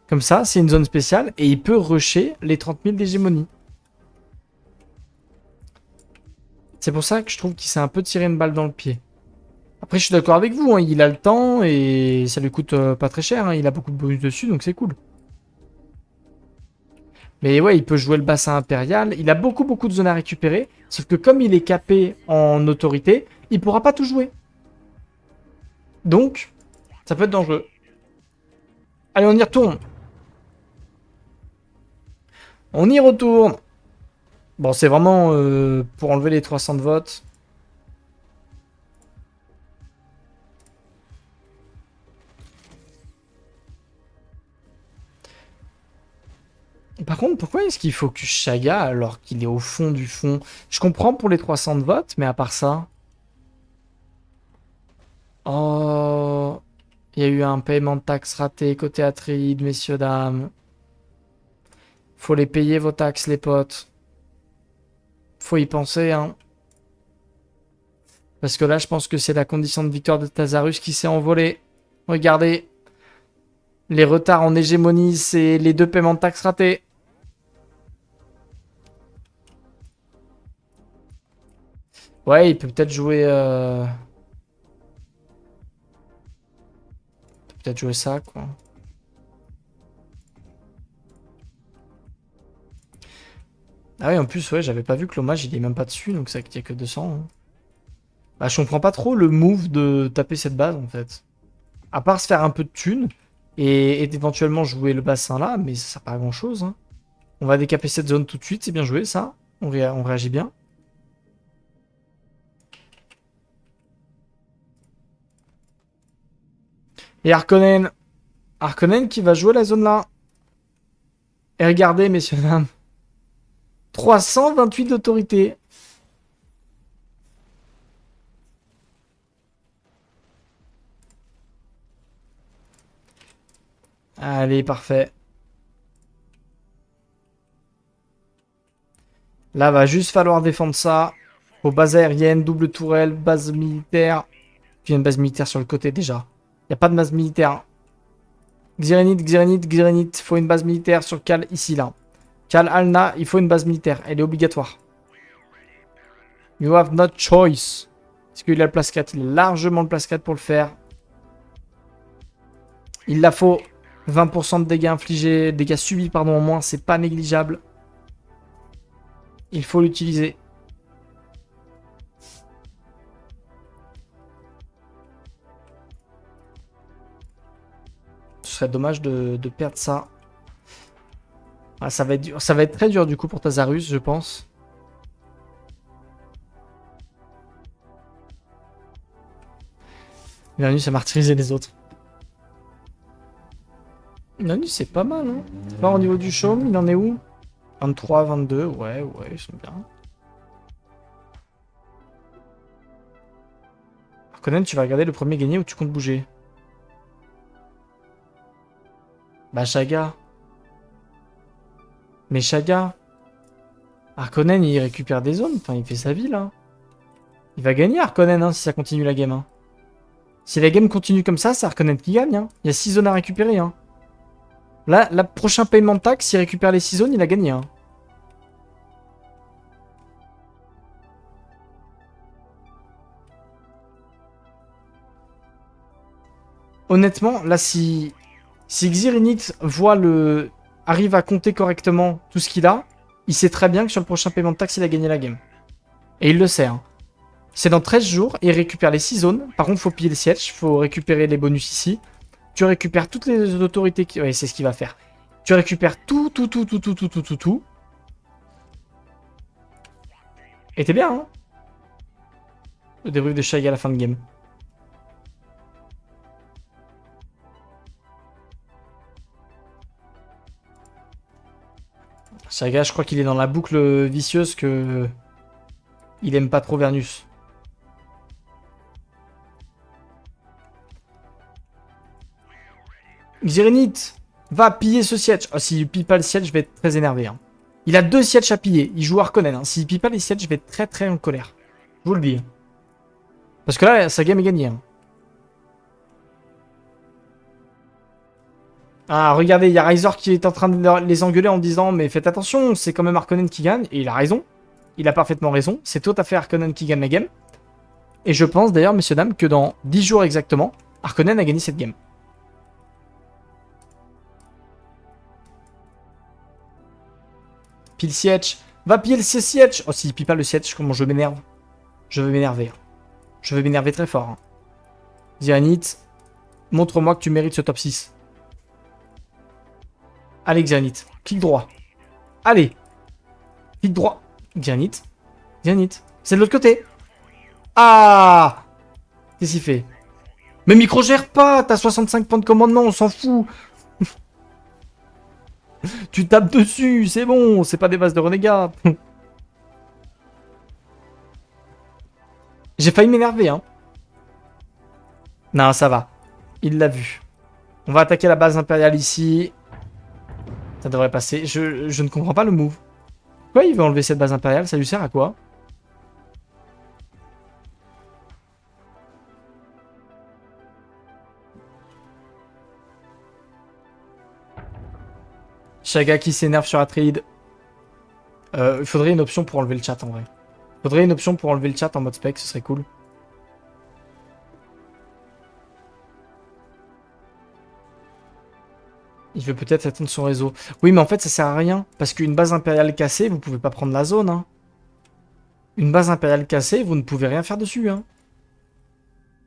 Comme ça, c'est une zone spéciale. Et il peut rusher les 30 000 d'hégémonie. C'est pour ça que je trouve qu'il s'est un peu tiré une balle dans le pied. Après, je suis d'accord avec vous, hein, il a le temps et ça lui coûte pas très cher. Hein, il a beaucoup de bonus dessus, donc c'est cool. Mais ouais, il peut jouer le bassin impérial. Il a beaucoup, beaucoup de zones à récupérer. Sauf que comme il est capé en autorité, il pourra pas tout jouer. Donc, ça peut être dangereux. Allez, on y retourne. On y retourne. Bon, c'est vraiment pour enlever les 300 de vote. Par contre, pourquoi est-ce qu'il focus Chaga alors qu'il est au fond du fond? Je comprends pour les 300 de vote, mais à part ça... Oh... Il y a eu un paiement de taxes raté côté Atride, messieurs, dames. Faut les payer vos taxes, les potes. Faut y penser, hein. Parce que là, je pense que c'est la condition de victoire de Tazarus qui s'est envolée. Regardez. Les retards en hégémonie, c'est les 2 paiements de taxes ratés. Ouais, il peut peut-être jouer... Peut-être jouer ça, quoi. Ah oui, en plus, ouais, j'avais pas vu que l'hommage, il est même pas dessus, donc ça qu'il y a que 200. Hein. Bah, je comprends pas trop le move de taper cette base, en fait. À part se faire un peu de thunes, et éventuellement jouer le bassin là, mais ça sert pas à grand-chose. Hein. On va décaper cette zone tout de suite, c'est bien joué, ça. On réagit bien. Et Harkonnen. Harkonnen qui va jouer la zone là. Et regardez, messieurs, dames. 328 d'autorité. Allez, parfait. Là, va juste falloir défendre ça. Aux bases aériennes, double tourelle, base militaire. Puis une base militaire sur le côté déjà. Y a pas de base militaire. Xirinite, Xirinite, Xirinite. Faut une base militaire sur Cal ici, là. Cal Alna, il faut une base militaire. Elle est obligatoire. You have no choice. Parce qu'il a le place 4. Il a largement le place 4 pour le faire. Il la faut. 20% de dégâts infligés, dégâts subis, pardon, en moins, c'est pas négligeable. Il faut l'utiliser. Ce serait dommage de perdre ça. Ah, ça va être dur. Ça va être très dur du coup pour Tazarus, je pense. Uranus a martyrisé les autres. Uranus, c'est pas mal, hein. Là, au niveau du chaume, il en est où? 23, 22, ouais, ils sont bien. Harkonnen, tu vas regarder le premier gagné ou tu comptes bouger? Bah, Chaga. Mais Chaga. Harkonnen, il récupère des zones. Enfin, il fait sa vie, là. Il va gagner, Harkonnen, hein, si ça continue la game. Hein. Si la game continue comme ça, c'est Harkonnen qui gagne. Hein. Il y a 6 zones à récupérer. Hein. Là, le prochain paiement de taxe, s'il récupère les 6 zones, il a gagné. Hein. Honnêtement, là, si Xirinite arrive à compter correctement tout ce qu'il a, il sait très bien que sur le prochain paiement de taxe, il a gagné la game. Et il le sait. Hein. C'est dans 13 jours, et il récupère les 6 zones. Par contre, il faut piller le siège, il faut récupérer les bonus ici. Tu récupères toutes les autorités qui... Ouais, c'est ce qu'il va faire. Tu récupères tout. Et t'es bien, hein. Le débrief de Shai à la fin de game. Saga, je crois qu'il est dans la boucle vicieuse que... Il aime pas trop Vernus. Xirinite, va piller ce siège. Ah, s'il pille pas le siège, je vais être très énervé. Hein. Il a 2 sièges à piller. Il joue Harkonnen. Hein. S'il pille pas les sièges, je vais être très très en colère. Je vous le dis. Parce que là, sa game est gagnée. Hein. Ah, regardez, il y a Razor qui est en train de les engueuler en disant « Mais faites attention, c'est quand même Harkonnen qui gagne. » Et il a raison. Il a parfaitement raison. C'est tout à fait Harkonnen qui gagne la game. Et je pense d'ailleurs, messieurs, dames, que dans 10 jours exactement, Harkonnen a gagné cette game. Pile siège. Va piller le siège. Oh, s'il pille pas le siège, comment je m'énerve. Je veux m'énerver. Je veux m'énerver très fort. Hein. Xanit, montre-moi que tu mérites ce top 6. Allez, Xanit. Clic droit. Allez. Clic droit. Xanit. Xanit. C'est de l'autre côté. Ah! Qu'est-ce qu'il fait? Mais micro-gère pas. T'as 65 points de commandement, on s'en fout. Tu tapes dessus, c'est bon. C'est pas des vases de renégat. J'ai failli m'énerver, hein. Non, ça va. Il l'a vu. On va attaquer la base impériale ici. Ça devrait passer. Je ne comprends pas le move. Pourquoi il veut enlever cette base impériale? Ça lui sert à quoi? Chaga qui s'énerve sur Atreide. Il faudrait une option pour enlever le chat en vrai. Il faudrait une option pour enlever le chat en mode spec, ce serait cool. Il veut peut-être atteindre son réseau. Oui, mais en fait, ça sert à rien. Parce qu'une base impériale cassée, vous pouvez pas prendre la zone. Hein. Une base impériale cassée, vous ne pouvez rien faire dessus. Hein.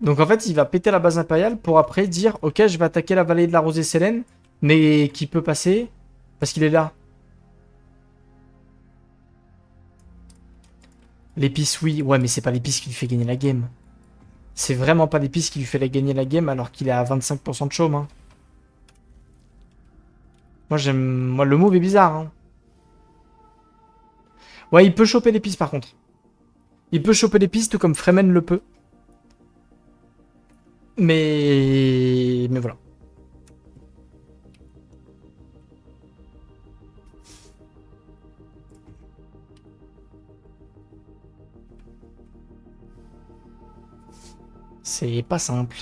Donc en fait, il va péter la base impériale pour après dire « Ok, je vais attaquer la vallée de la Rosée Sélène, mais qui peut passer parce qu'il est là. » L'épice, oui. Ouais, mais c'est pas l'épice qui lui fait gagner la game. C'est vraiment pas l'épice qui lui fait gagner la game alors qu'il est à 25% de chaume. Hein. Moi, j'aime... Moi, le move est bizarre. Hein. Ouais, il peut choper l'épice par contre. Il peut choper l'épice tout comme Fremen le peut. Mais voilà. C'est pas simple.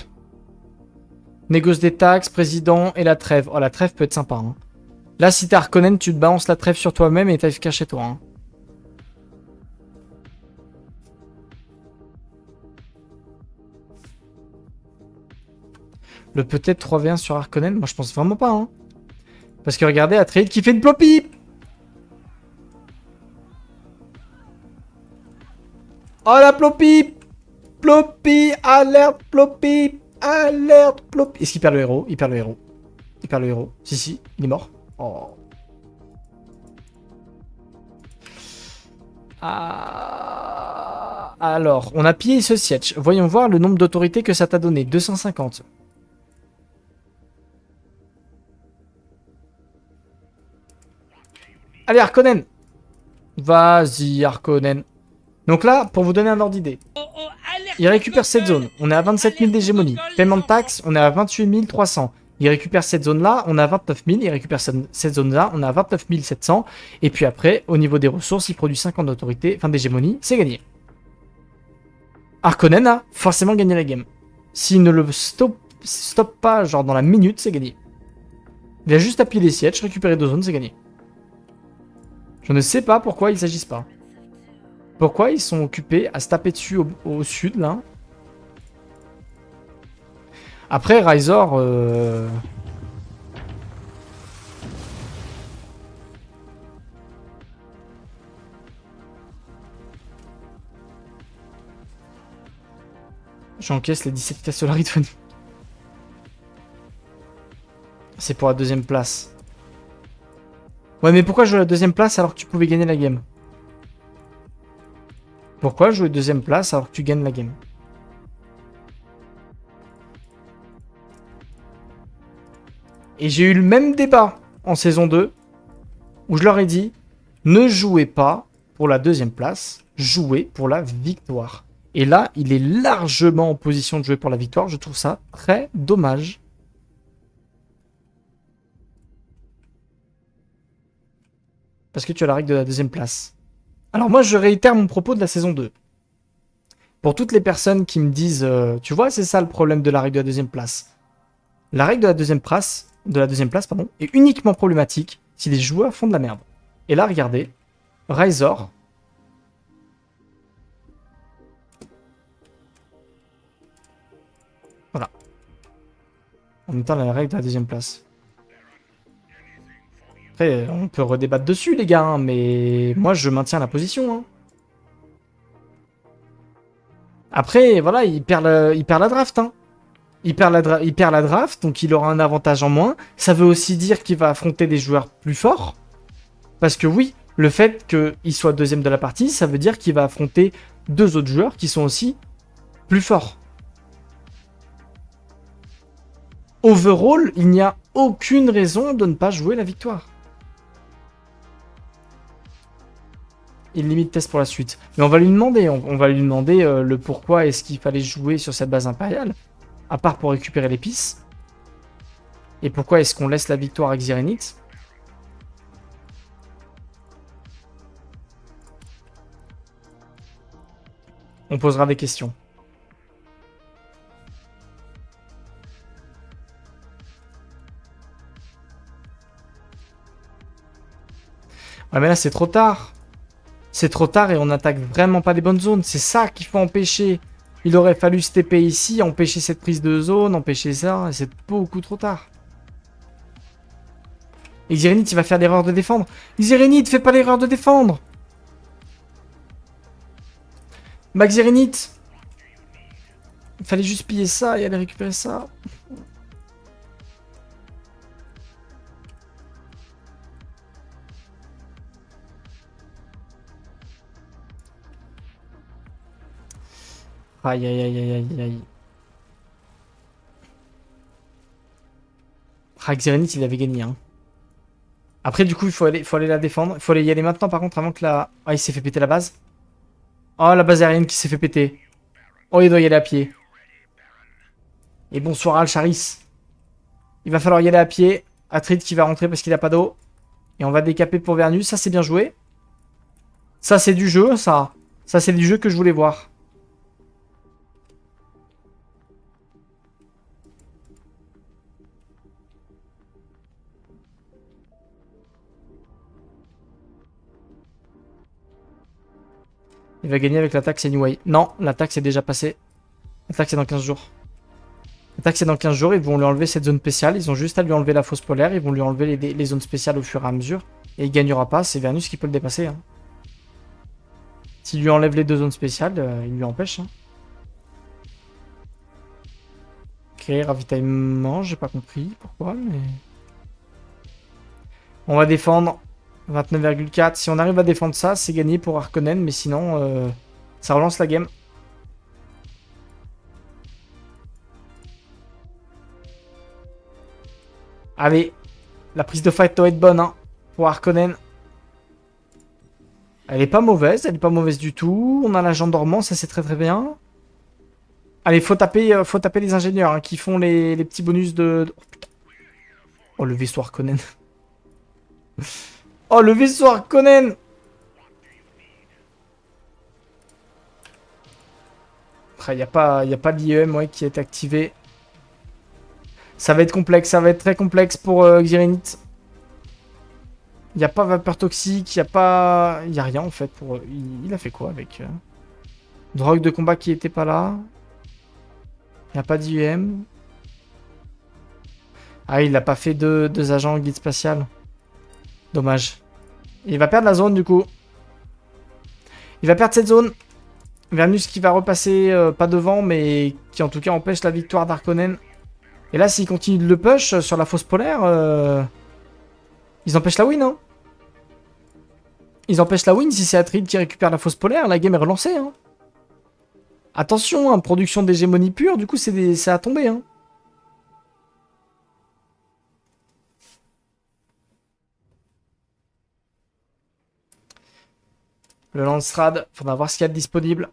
Négoce des taxes, président et la trêve. Oh, la trêve peut être sympa. Hein. Là, si t'es Harkonnen, tu te balances la trêve sur toi-même et t'as FK chez toi. Hein. Le peut-être 3v1 sur Harkonnen, moi je pense vraiment pas. Hein. Parce que regardez, Atreide qui fait une ploppy. Oh la ploppy. Ploppy, alerte, ploppy, alerte, ploppy. Est-ce qu'il perd le héros? Il perd le héros. Il perd le héros. Si, si, il est mort. Oh. Ah... Alors, on a pillé ce siège. Voyons voir le nombre d'autorités que ça t'a donné. 250. Allez, Harkonnen. Vas-y, Harkonnen. Donc là, pour vous donner un ordre d'idée, il récupère cette zone. On est à 27 000 d'hégémonie. Paiement de taxes, on est à 28 300. Il récupère cette zone-là, on est à 29 000. Il récupère cette zone-là, on est à 29 700. Et puis après, au niveau des ressources, il produit 50 d'autorité, enfin d'hégémonie, c'est gagné. Harkonnen a forcément gagné la game. S'il ne le stoppe pas, genre dans la minute, c'est gagné. Il a juste appuyé les sièges, récupérer 2 zones, c'est gagné. Je ne sais pas pourquoi ils s'agissent pas. Pourquoi ils sont occupés à se taper dessus au sud, là. Après, Razor... J'encaisse les 17 Castellari de Fanny. C'est pour la 2ème place. Ouais, mais pourquoi jouer la 2ème place alors que tu pouvais gagner la game? Pourquoi jouer 2ème place alors que tu gagnes la game? Et j'ai eu le même débat en saison 2 où je leur ai dit ne jouez pas pour la 2ème place, jouez pour la victoire. Et là, il est largement en position de jouer pour la victoire. Je trouve ça très dommage. Parce que tu as la règle de la 2ème place. Alors moi, je réitère mon propos de la saison 2. Pour toutes les personnes qui me disent, tu vois, c'est ça le problème de la règle de la 2ème place. La règle de la 2ème place, est uniquement problématique si les joueurs font de la merde. Et là, regardez, Razor. Voilà. En même temps, la règle de la 2ème place. Après, on peut redébattre dessus, les gars, hein, mais moi, je maintiens la position. Hein. Après, voilà, il perd la draft. Hein. Il perd la draft, donc il aura un avantage en moins. Ça veut aussi dire qu'il va affronter des joueurs plus forts. Parce que oui, le fait qu'il soit deuxième de la partie, ça veut dire qu'il va affronter deux autres joueurs qui sont aussi plus forts. Overall, il n'y a aucune raison de ne pas jouer la victoire. Il limite test pour la suite. Mais on va lui demander, on va lui demander le pourquoi est-ce qu'il fallait jouer sur cette base impériale, à part pour récupérer l'épice. Et pourquoi est-ce qu'on laisse la victoire à Xirenit. On posera des questions. Ouais, mais là, c'est trop tard. C'est trop tard et on n'attaque vraiment pas des bonnes zones. C'est ça qu'il faut empêcher. Il aurait fallu se TP ici, empêcher cette prise de zone, empêcher ça. Et c'est beaucoup trop tard. Et Xirenit, il va faire l'erreur de défendre. Xirenit, fais pas l'erreur de défendre. Bah, Xirenit. Il fallait juste piller ça et aller récupérer ça. Aïe, aïe, aïe, aïe, aïe, aïe. Ah, Xirenit, il avait gagné. Hein. Après, du coup, il faut aller la défendre. Il faut aller y aller maintenant, par contre, avant que la... Ah, il s'est fait péter la base. Oh, la base aérienne qui s'est fait péter. Oh, il doit y aller à pied. Et bonsoir Al-Charis. Il va falloir y aller à pied. Atrid qui va rentrer parce qu'il a pas d'eau. Et on va décaper pour Vernus. Ça, c'est bien joué. Ça, c'est du jeu, ça. Ça, c'est du jeu que je voulais voir. Il va gagner avec l'attaque, c'est anyway. Non, l'attaque, c'est déjà passé. L'attaque, c'est dans 15 jours. L'attaque, c'est dans 15 jours. Ils vont lui enlever cette zone spéciale. Ils ont juste à lui enlever la fosse polaire. Ils vont lui enlever les zones spéciales au fur et à mesure. Et il gagnera pas. C'est Vernus qui peut le dépasser. Hein. S'il lui enlève les deux zones spéciales, il lui empêche. Hein. Ok, ravitaillement, j'ai pas compris pourquoi, mais... On va défendre 29,4. Si on arrive à défendre ça, c'est gagné pour Harkonnen, mais sinon, ça relance la game. Allez, la prise de fight doit être bonne hein, pour Harkonnen. Elle est pas mauvaise, elle est pas mauvaise du tout. On a l'agent dormant, ça c'est très très bien. Allez, faut taper les ingénieurs hein, qui font les petits bonus de... Oh, putain. Oh, le vaisseau Harkonnen. Oh, le vaisseau Harkonnen. Il n'y a pas d'IEM ouais, qui est activé. Ça va être complexe, ça va être très complexe pour Xirenit. Il n'y a pas vapeur toxique, il n'y a pas... Il n'y a rien en fait pour... Il a fait quoi avec... Drogue de combat qui était pas là. Il n'y a pas d'IEM. Ah, il n'a pas fait deux agents guide spatial. Dommage. Il va perdre la zone du coup. Il va perdre cette zone. Vernus qui va repasser pas devant, mais qui en tout cas empêche la victoire d'Harkonnen. Et là, s'il continue de le push sur la fosse polaire, ils empêchent la win. Hein. Ils empêchent la win si c'est Atrid qui récupère la fosse polaire. La game est relancée. Hein. Attention, hein, production d'hégémonie pure, du coup, c'est à tomber. Hein. Le Landsrad, faudra voir ce qu'il y a de disponible.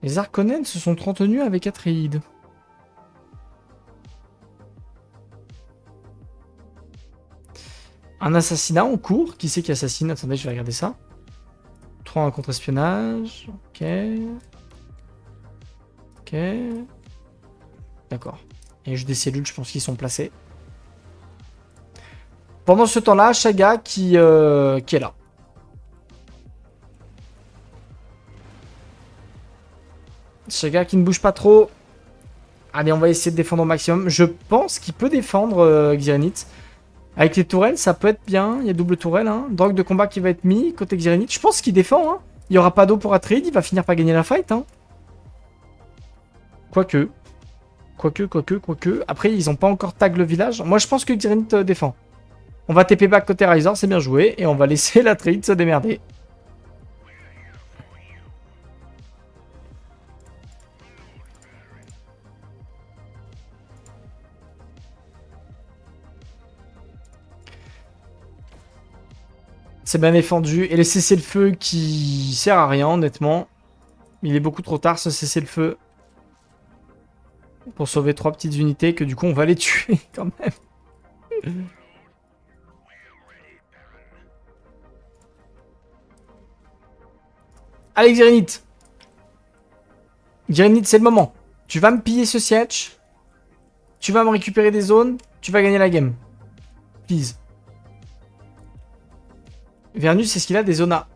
Les Harkonnen se sont entretenus avec Atreide. Un assassinat en cours. Qui c'est qui assassine? Attendez, je vais regarder ça. 3 en contre-espionnage. Ok. Ok. D'accord. Et juste des cellules, je pense qu'ils sont placés. Pendant ce temps-là, Chaga qui est là. Chaga qui ne bouge pas trop. Allez, on va essayer de défendre au maximum. Je pense qu'il peut défendre Xirinit. Avec les tourelles, ça peut être bien. Il y a double tourelle. Hein. Drogue de combat qui va être mis côté Xirinit. Je pense qu'il défend. Hein. Il n'y aura pas d'eau pour Atreid. Il va finir par gagner la fight. Hein. Quoique. Après, ils n'ont pas encore tag le village. Moi, je pense que Xirinit défend. On va TP back côté Razor. C'est bien joué. Et on va laisser l'Atreid se démerder. C'est bien défendu. Et le cessez-le-feu qui sert à rien, honnêtement. Il est beaucoup trop tard, ce cessez-le-feu. Pour sauver 3 petites unités que du coup, on va les tuer quand même. Allez, Xirinit. Xirinit, c'est le moment. Tu vas me piller ce siège. Tu vas me récupérer des zones. Tu vas gagner la game. Please. Vernus, est-ce qu'il a des zones A?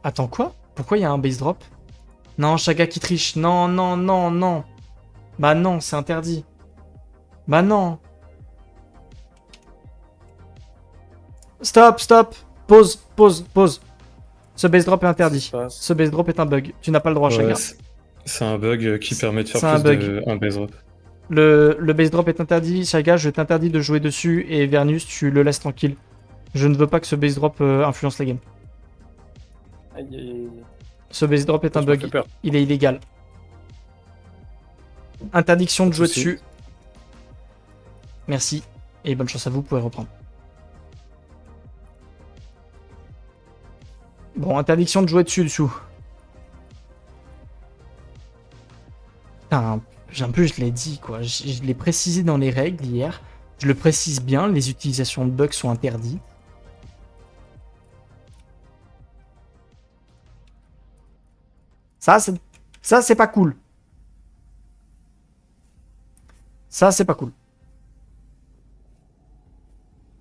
Attends, quoi? Pourquoi il y a un base drop? Non, Chaga qui triche. Non. Bah non, c'est interdit. Bah non. Stop. Pause. Ce base drop est interdit. Ce base drop est un bug. Tu n'as pas le droit, Chaga. C'est un bug qui permet de faire plus d'un base drop. Le base drop est interdit, Chaga, je t'interdis de jouer dessus, et Vernus, tu le laisses tranquille. Je ne veux pas que ce base drop influence la game. Ce base drop est un bug, il est illégal. Interdiction de jouer dessus. Merci, et bonne chance à vous, vous pouvez reprendre. Bon, interdiction de jouer dessous. Putain, en plus, je l'ai dit, quoi. Je l'ai précisé dans les règles hier. Je le précise bien, les utilisations de bugs sont interdites. Ça, c'est pas cool. Ça, c'est pas cool.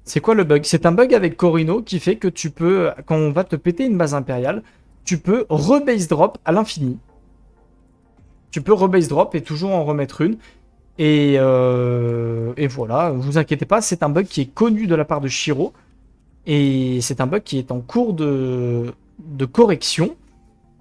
C'est quoi le bug? C'est un bug avec Corino qui fait que tu peux, quand on va te péter une base impériale, tu peux rebase drop à l'infini. Tu peux rebase drop et toujours en remettre une. Et voilà, vous inquiétez pas, c'est un bug qui est connu de la part de Shiro. Et c'est un bug qui est en cours de correction.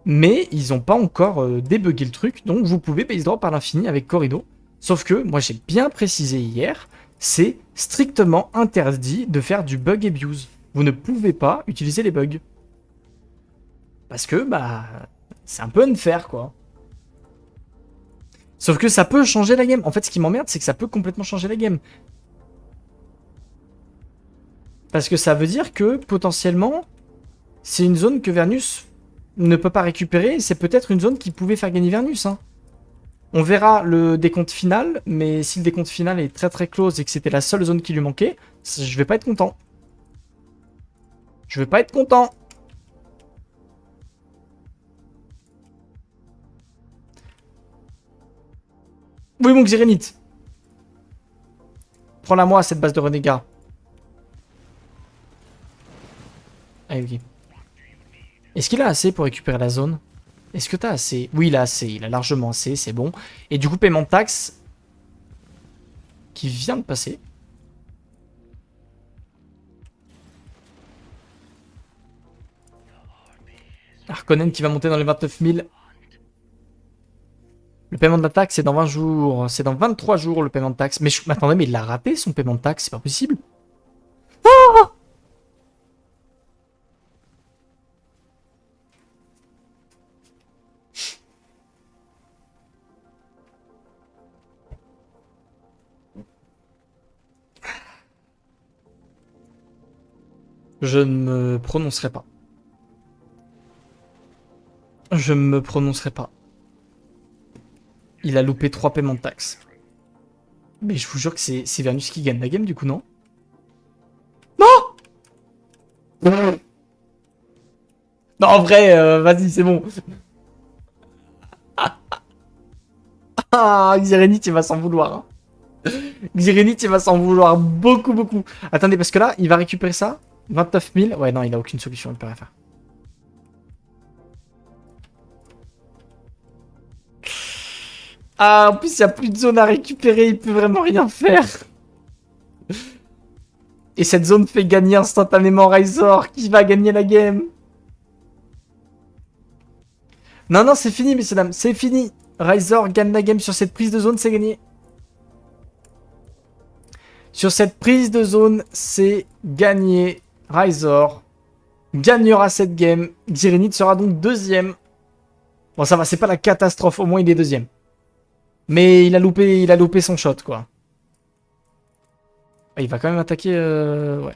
Mais ils n'ont pas encore débugué le truc. Donc vous pouvez base drop à l'infini avec Corino. Sauf que, moi j'ai bien précisé hier, c'est strictement interdit de faire du bug abuse. Vous ne pouvez pas utiliser les bugs. Parce que, bah, c'est un peu unfair, quoi. Sauf que ça peut changer la game. En fait, ce qui m'emmerde, c'est que ça peut complètement changer la game. Parce que ça veut dire que, potentiellement, c'est une zone que Vernus ne peut pas récupérer. C'est peut-être une zone qui pouvait faire gagner Vernus. Hein. On verra le décompte final, mais si le décompte final est très très close et que c'était la seule zone qui lui manquait, je vais pas être content. Je vais pas être content. Oui, mon Xirinit. Prends-la moi, cette base de renégats. Allez, ok. Est-ce qu'il a assez pour récupérer la zone? Est-ce que t'as assez? Oui, il a assez. Il a largement assez, c'est bon. Et du coup, paiement de taxe qui vient de passer. Harkonnen qui va monter dans les 29 000. Le paiement de la taxe, c'est dans 20 jours. C'est dans 23 jours, le paiement de taxe. Mais attendez, mais il l'a raté, son paiement de taxe. C'est pas possible. Ah! Je ne me prononcerai pas. Je ne me prononcerai pas. Il a loupé 3 paiements de taxes. Mais je vous jure que c'est Vernus qui gagne la game, du coup, non? Non! Non, en vrai, vas-y, c'est bon. Ah, Xirinit, il va s'en vouloir. Hein. Xirinit, il va s'en vouloir beaucoup, beaucoup. Attendez, parce que là, il va récupérer ça. 29 000. Ouais, non, il a aucune solution, il peut rien faire. Ah, en plus, il n'y a plus de zone à récupérer, il peut vraiment rien faire. Et cette zone fait gagner instantanément Razor, qui va gagner la game. Non, non, c'est fini, messieurs, dames, c'est fini. Razor gagne la game sur cette prise de zone, c'est gagné. Sur cette prise de zone, c'est gagné. Razor gagnera cette game. Xirinit sera donc deuxième. Bon, ça va, c'est pas la catastrophe, au moins il est deuxième. Mais il a loupé son shot, quoi. Il va quand même attaquer... Ouais.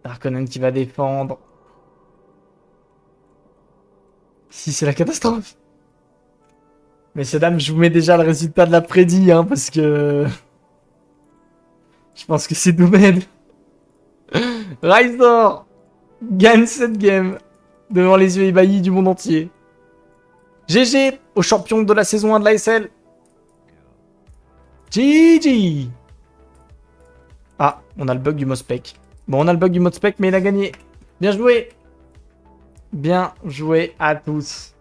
Darkonnen qui va défendre. Si, c'est la catastrophe. Messieurs, dames, je vous mets déjà le résultat de la prédit, hein, parce que... Je pense que c'est Doomhead. Razor gagne cette game devant les yeux ébahis du monde entier. GG au champion de la saison 1 de l'ASL. GG. Ah, on a le bug du modspec. Bon, on a le bug du modspec, mais il a gagné. Bien joué. Bien joué à tous.